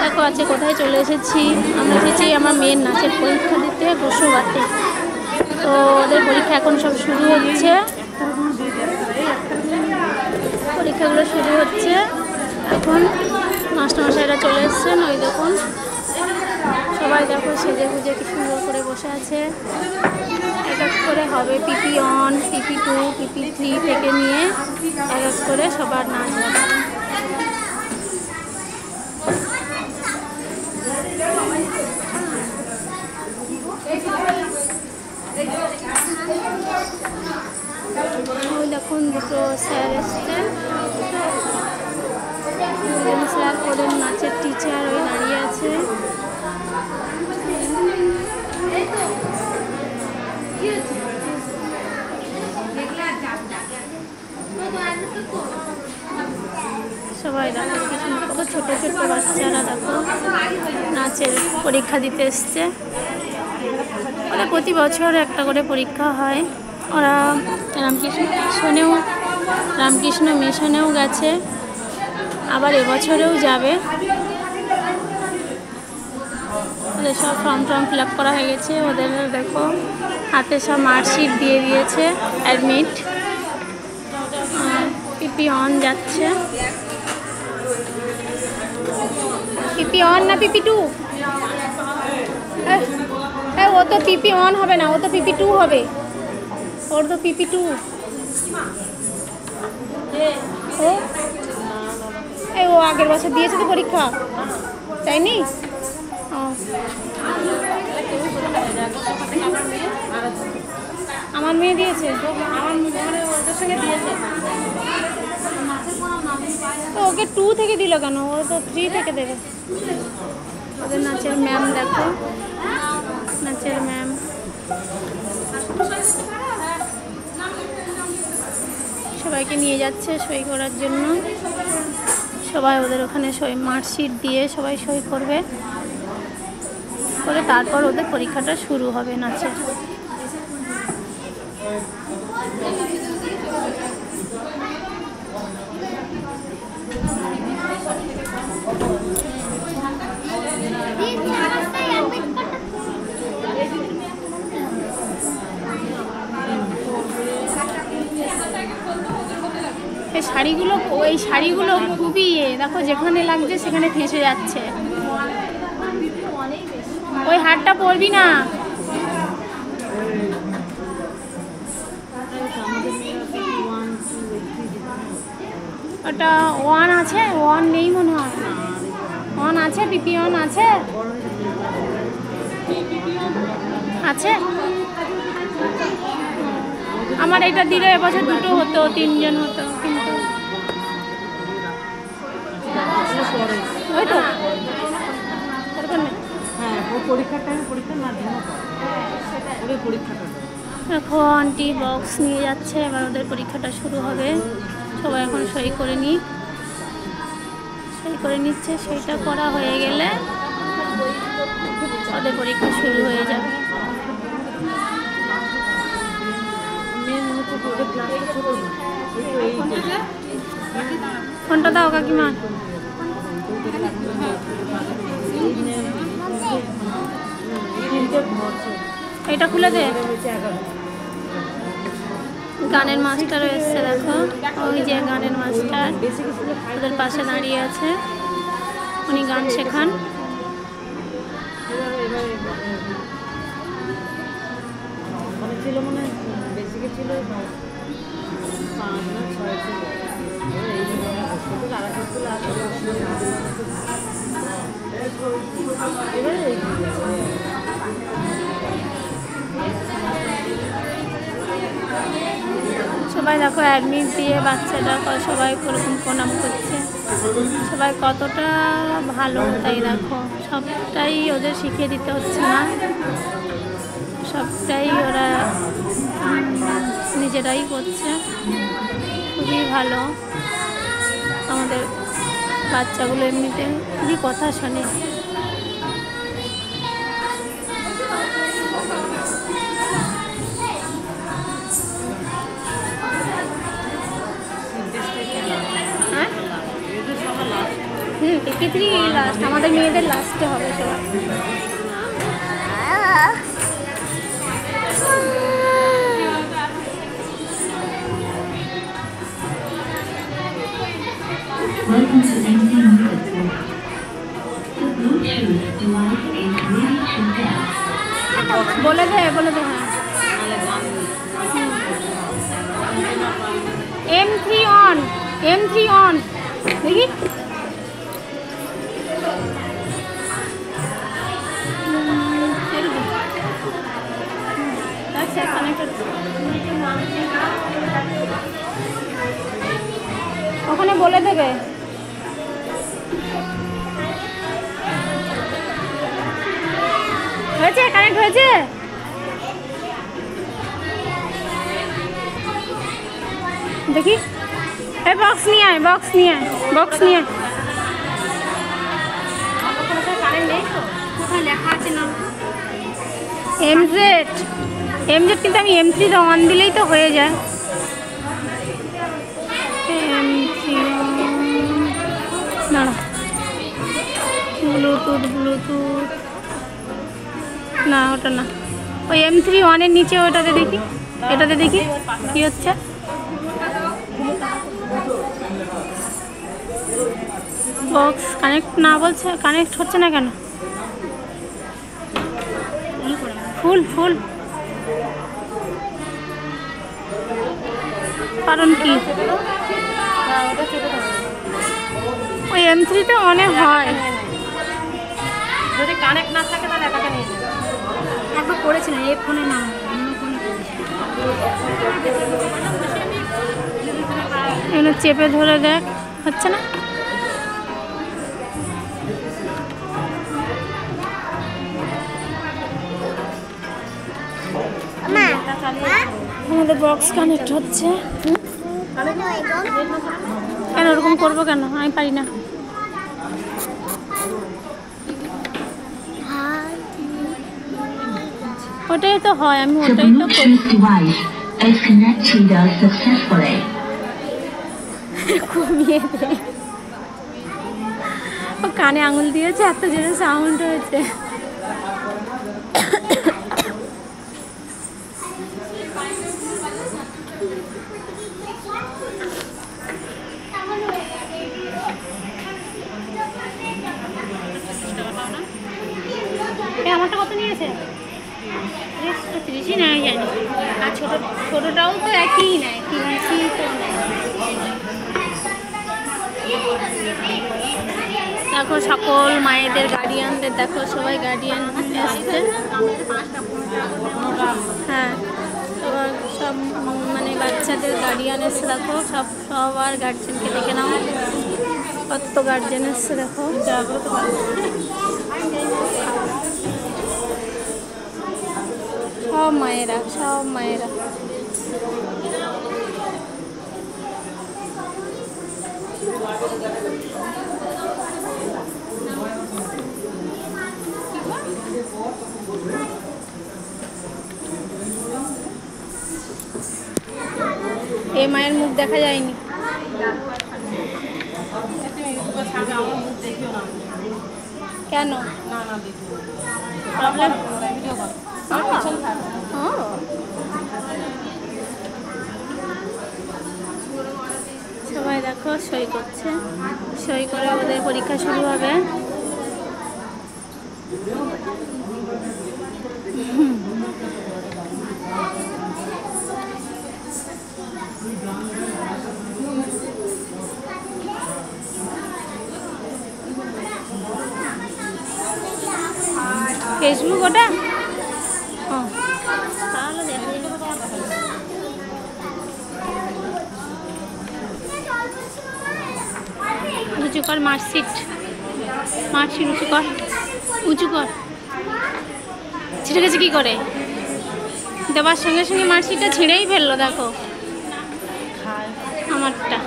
দেখো আজকে কোথায় চলে এসেছি, আমরা এসেছি আমার মেয়ের নাচের পরীক্ষা দিতে গোসাবাতে। তো ওদের পরীক্ষা এখন সব শুরু হচ্ছে, পরীক্ষাগুলো শুরু হচ্ছে এখন। মাস্টারমশাইরা চলে এসছেন, ওই দেখুন সবাই দেখো সেজে গুজে কি সুন্দর করে বসে আছে। এক এক করে হবে পিপি 1, পিপি 2, পিপি 3 থেকে নিয়ে এক এক করে সবার নাচ হবে। ওই দেখুন দুটো স্যার এসছে, স্যার ওদের নাচের টিচার ওই দাঁড়িয়ে আছে। সবাই দেখো কত ছোট ছোট বাচ্চারা দেখো নাচের পরীক্ষা দিতে এসছে। ওরা প্রতি বছর একটা করে পরীক্ষা হয়। ওরা রামকৃষ্ণ মিশনেও গেছে, আবার এবছরেও যাবে। ওদের সব ফর্ম ফিল আপ করা হয়ে গেছে। ওদের দেখো হাতে সব মার্কশিট দিয়ে দিয়েছে, অ্যাডমিট। পিপি 1 যাচ্ছে, পিপি 1 না পিপি 2? ও তো পিপি 1 হবে না, ও তো পিপি 2 হবে। ওর তো পিপি 2। ও আগের বছর দিয়েছে তো পরীক্ষা, তাইনি? আমার মেয়ে দিয়েছে, ওদের সঙ্গে দিয়েছে। তো ওকে 2 থেকে দিল কেন? ও তো 3 থেকে দেবে। ওদের নাচের ম্যাম দেখো, নাচের ম্যাম সবাইকে নিয়ে যাচ্ছে সই করার জন্য। সবাই ওদের ওখানে সই মার্কশিট দিয়ে সবাই সই করবে, করে তারপর ওদের পরীক্ষাটা শুরু হবে নাচের। এই শাড়িগুলো খুবই দেখো, যেখানে লাগছে সেখানে ফেঁসে যাচ্ছে। ওই হারটা পরবি না। ওটা 1 আছে, 1 নেই মনে হয়। 1 আছে, পিপি 1 আছে, আছে। আমার এটা দিলে এবছর 2টো হতো, 3 জন হতো, কিন্তু ওই তো এখন আন্টি বক্স নিয়ে যাচ্ছে, এবার ওদের পরীক্ষাটা শুরু হবে। সবাই এখন সই করে নিচ্ছে। সেইটা করা হয়ে গেলে ওদের পরীক্ষা শুরু হয়ে যাবে। ফোনটা দাও কাকিমা। এটা খুলে দে। গানের মাস্টারও এসছে দেখো, ওই যে গানের মাস্টার ওদের পাশে দাঁড়িয়ে আছে, উনি গান শেখান। সবাই দেখো অ্যাডমিট দিয়ে বাচ্চাটা সবাই ওরকম প্রণাম করছে। সবাই কতটা ভালো তাই দেখো, সবটাই ওদের শিখিয়ে দিতে হচ্ছে না, সবটাই ওরা নিজেরাই করছে। খুবই ভালো আমাদের বাচ্চাগুলো, এমনিতে খুবই কথা শোনে। K3 লাস্ট, আমাদের মেয়েদের লাস্টে হবে সবাই। Welcome to NC Music Center. The Bluetooth device is ready to dance. বলে দে হ্যাঁ। M3 অন, M3 অন দেখি। ওখানে বলে দেবে। হয়েছে, কানেক্ট হয়েছে। দেখি এই বক্স নিয়ে আয়, বক্স নিয়ে আয়, বক্স নিয়ে আয়। MZ কিন্তু আমি M3 তে অন দিলেই তো হয়ে যায়। না ব্লুটুথ না, ওটা না, ওই M3 অনের নিচে ওটাতে দেখি, এটাতে দেখি কি হচ্ছে। বক্স কানেক্ট না বলছে, কানেক্ট হচ্ছে না কেন? ফুল কারণ কি? ওই M3 তে অনেক হয়, যদি কানেক্ট না থাকে তাহলে এটাকে নিয়ে যাবে। একবার করেছিলেন এই ফোনে, না অন্য ফোনে এখানে চেপে ধরে দেখ, হচ্ছে না। আমাদের বক্স কানেক্ট হচ্ছে। কেন ওরকম করবো কেন? আমি পারি না। ওটাই তো হয়, আমি The ওটাই তো করি। Bluetooth device is connected successfully. কমিয়ে দে, ও কানে আঙুল দিয়েছে, এত জোরে সাউন্ড হয়েছে। আমারটা কত নিয়েছে? 30ই নেয় জানি, আর ছোটোটাও তো একই নেয়, 30ই তো নেয়। দেখো সকল মায়েদের গার্ডিয়ানদের দেখো, সবাই গার্ডিয়ান এসছে। হ্যাঁ, সব মানে বাচ্চাদের গার্ডিয়ান এসছে, দেখো সবার গার্জেনকে দেখে নাও, কত গার্জেন এসছে দেখো। সব মায়েরা, সব মায়েরা। এই মায়ের মুখ দেখা যায়নি কেন? প্রবলেম? সবাই দেখো সই করছে, সই করে ওদের পরীক্ষা শুরু হবে। ফেসবুক ওটা? তাহলে দেখা যাবে। উঁচু কর মার্কশিট, উঁচু কর, উঁচু কর। ছিঁড়ে গেছে কি করে? দেওয়ার সঙ্গে সঙ্গে মার্কশিটটা ছিঁড়েই ফেললো, দেখো আমারটা।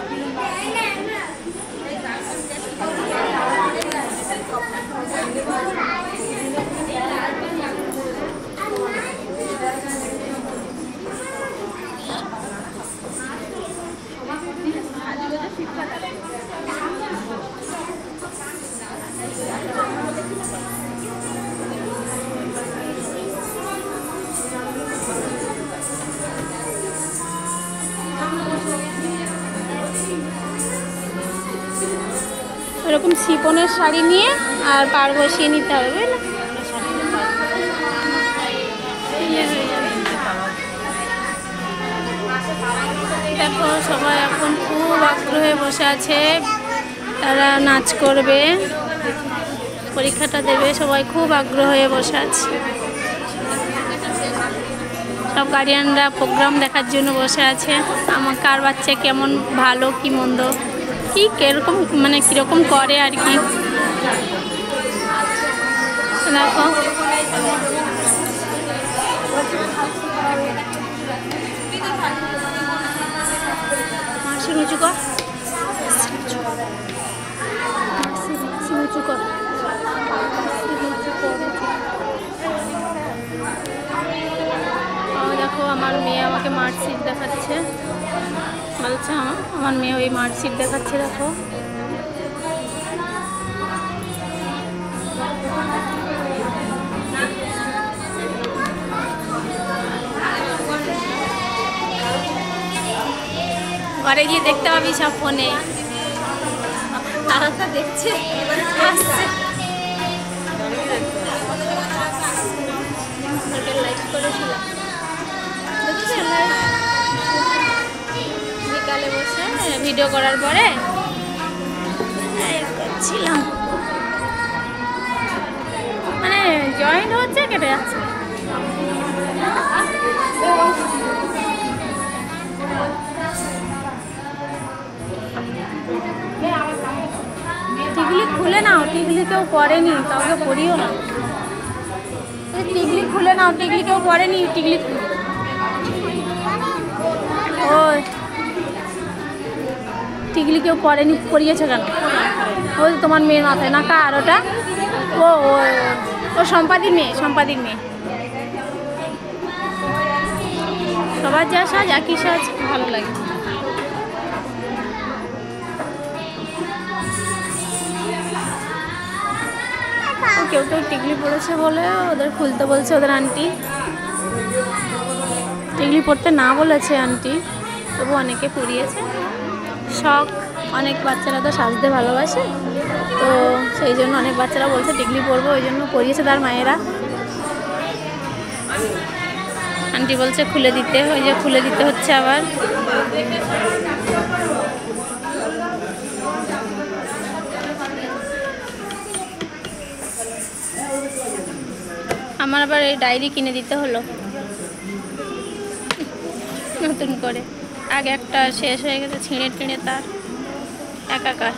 এরকম শিপনের শাড়ি নিয়ে আর পাড় বসিয়ে নিতে হবে, বুঝলে? দেখো সবাই এখন খুব আগ্রহে বসে আছে, তারা নাচ করবে, পরীক্ষাটা দেবে, সবাই খুব আগ্রহ হয়ে বসে আছে। সব গার্ডিয়ানরা প্রোগ্রাম দেখার জন্য বসে আছে, আমার কার বাচ্চা কেমন ভালো কি মন্দ কি কিরকম মানে কীরকম করে আর কি। দেখো মাসির উঁচু কর, উঁচু কর। দেখো আমার মেয়ে আমাকে মার্কশিট দেখাচ্ছে, বলছে আমার মেয়ে ওই মার্কশিট দেখাচ্ছে। দেখো ঘরে গিয়ে দেখতে পাবি সব ফোনে, তারা দেখছে আসছে। বিকালে বসে ভিডিও করার পরে করছিলাম, মানে জয়েন্ট হচ্ছে কেটে যাচ্ছে। টিকলি খুলে নাও, টিকলি কেউ পরেনি, কাউকে পড়িও না। টিকলি খুলে নাও, টিকলি কেউ পরেনি, টিকলি ওই টিকলি কেউ পরেনি, পরিয়েছে কেন? ওই তোমার মেয়ের মাথায় না, কার ওটা? ও ও সম্পাদির মেয়ে, সম্পাদির মেয়ে। সবার যা সাজ একই সাজ, ভালো লাগে। কেউ কেউ টিকলি পড়েছে বলে ওদের খুলতে বলছে ওদের আন্টি। টিকলি পড়তে না বলেছে আন্টি, তবু অনেকে পরিয়েছে, শখ। অনেক বাচ্চারা তো সাজতে ভালোবাসে, তো সেই জন্য অনেক বাচ্চারা বলছে টিকলি পরবো, ওই জন্য পরিয়েছে তার মায়েরা। আন্টি বলছে খুলে দিতে, ওই যে খুলে দিতে হচ্ছে আবার। আমার আবার এই ডায়েরি কিনে দিতে হলো নতুন করে, আগে একটা শেষ হয়ে গেছে, ছিঁড়ে টিঁড়ে তার একাকার।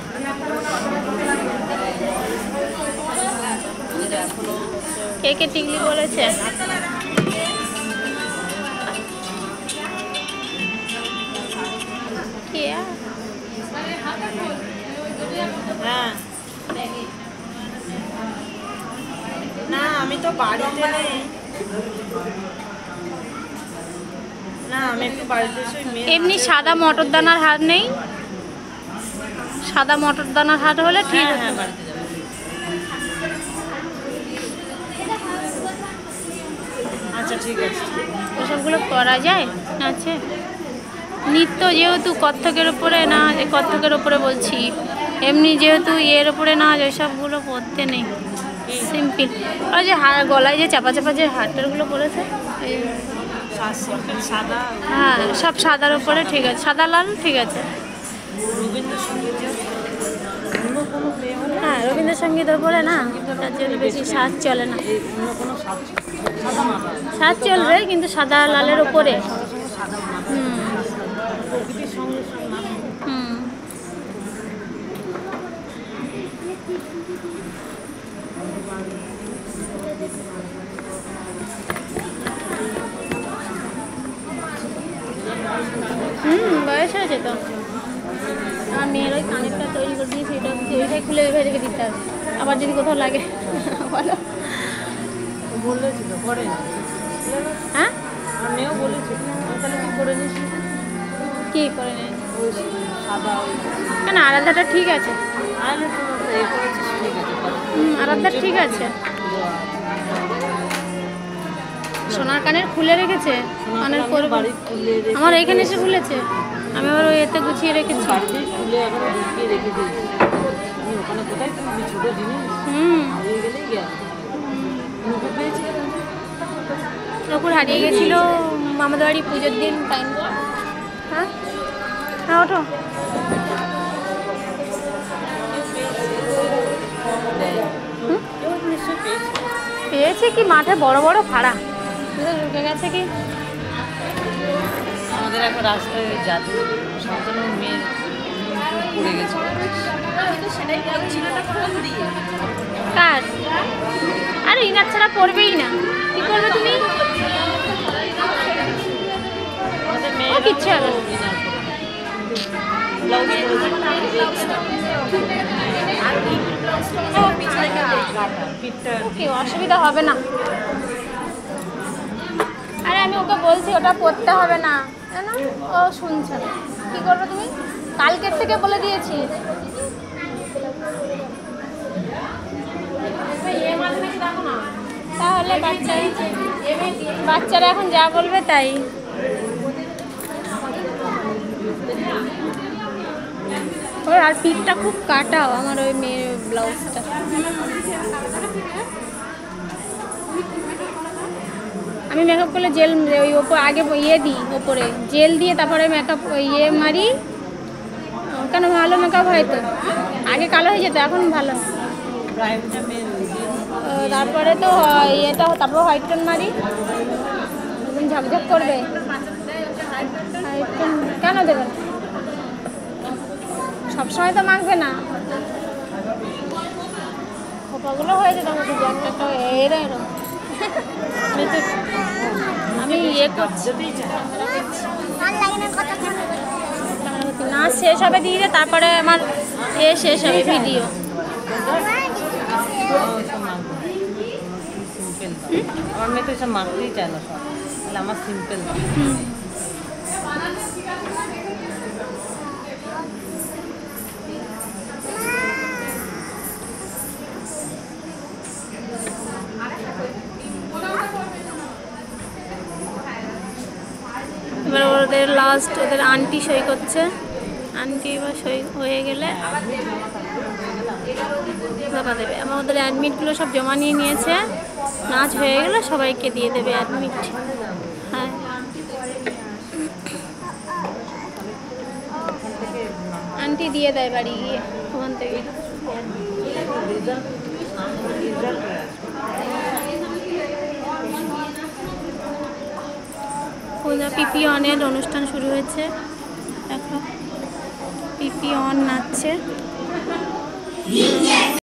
কে কে টিকলি বলেছে? হ্যাঁ না, আমি তো বাড়িতে নেই না, আমি একটু বাড়িতে এসে এমনি সাদা মটর দানার হাট নেই? সাদা মটর দানার হাট হলে ঠিক আছে। আচ্ছা ঠিক আছে, ওসবগুলো করা যায় আছে। নৃত্য যেহেতু কত্থকের ওপরে না, কত্থকের ওপরে বলছি, এমনি যেহেতু এর ওপরে না, ওই সবগুলো পরতে নেই, সিম্পল। ওই যে গলায় যে চাপা চাপা যে হারটারগুলো পরেছে, সাদা, হ্যাঁ সব সাদার ওপরে ঠিক আছে, সাদা লাল ঠিক আছে। হ্যাঁ রবীন্দ্রসঙ্গীতের ওপরে না, তার জন্য বেশি সাজ চলে না। সাজ চলবে কিন্তু সাদা লালের ওপরে। বয়স হয়েছে তো, আমার মেয়ের ওই কানেরটা তৈরি করে দিয়েছি, ওইটাই খুলে ওইভাবে রেখে দিতে হবে, আবার যদি কোথাও লাগে বলো। হ্যাঁ মেয়েও বলেছিল, তাহলে কি করে নিস? কি করে নেন? কেন আলাদাটা ঠিক আছে, আলাদা ঠিক আছে। সোনার কানের খুলে রেখেছে, কানের করব আমার এইখানে এসে খুলেছে, আমি আবার ওই এতে গুছিয়ে রেখেছি। কোথায় তুমি ছোট জিনিস হারিয়ে গেলেই গেল। নকুর পেয়েছিলে? নকুর হারিয়ে গেছিল আমাদের বাড়ি পুজোর দিন টাইম। হ্যাঁ হ্যাঁ ওঠো। পেয়েছে কি মাঠে বড় বড় ফাড়া ঢুকে গেছে কি। আমাদের এখন রাস্তায় ওই জাদু শান্তনুর মেয়ের পড়ে গেছে। সেটাই বলছি ফোন দিয়ে। কার? আরে ইনার ছাড়া পড়বেই না, কি করবে তুমি? আমাদের ও মেয়ের কিচ্ছু হবে না। ব্লাউজ কি অসুবিধা হবে না। আরে আমি ওকে বলছি ওটা পড়তে হবে না, জানো ও শুনছে না। কি করবে তুমি? কালকের থেকে বলে দিয়েছি। তাহলে বাচ্চারা এখন যা বলবে তাই। ওর আর পিঠটা খুব কাটাও আমার ওই মেয়ের ব্লাউজটা। আমি মেকআপ করলে জেল ওই ওপর আগে ইয়ে দিই, ওপরে জেল দিয়ে তারপরে মেকআপ ইয়ে মারি। কেন ভালো মেকআপ হয় তো, আগে কালো হয়ে যেত এখন ভালো। তারপরে তো ইয়েটা তারপর হোয়াইট টোন মারি, ঝকঝক করবে। কেন দেবেন? সবসময় তো মাখবে না। খোপাগুলো হয়ে যেত আমাকে একটা এরম। আমি ইয়ে করছি না, শেষ হবে দিয়ে তারপরে আমার শেষ হবে ভিডিও। আমার মেয়ে তো এসব মাখতেই চায় না, সব তাহলে আমার সিম্পল। এবার ওদের লাস্ট ওদের আন্টি সই করছে। আন্টি এবার সই হয়ে গেলে জমা দেবে। আমার ওদের অ্যাডমিটগুলো সব জমা নিয়ে নিয়েছে। নাচ হয়ে গেলে সবাইকে দিয়ে দেবে অ্যাডমিট। হ্যাঁ আন্টি দিয়ে দেয় বাড়ি গিয়ে ওখান থেকে। পিপি অনের অনুষ্ঠান শুরু হয়েছে। দেখো পিপি অন নাচছে।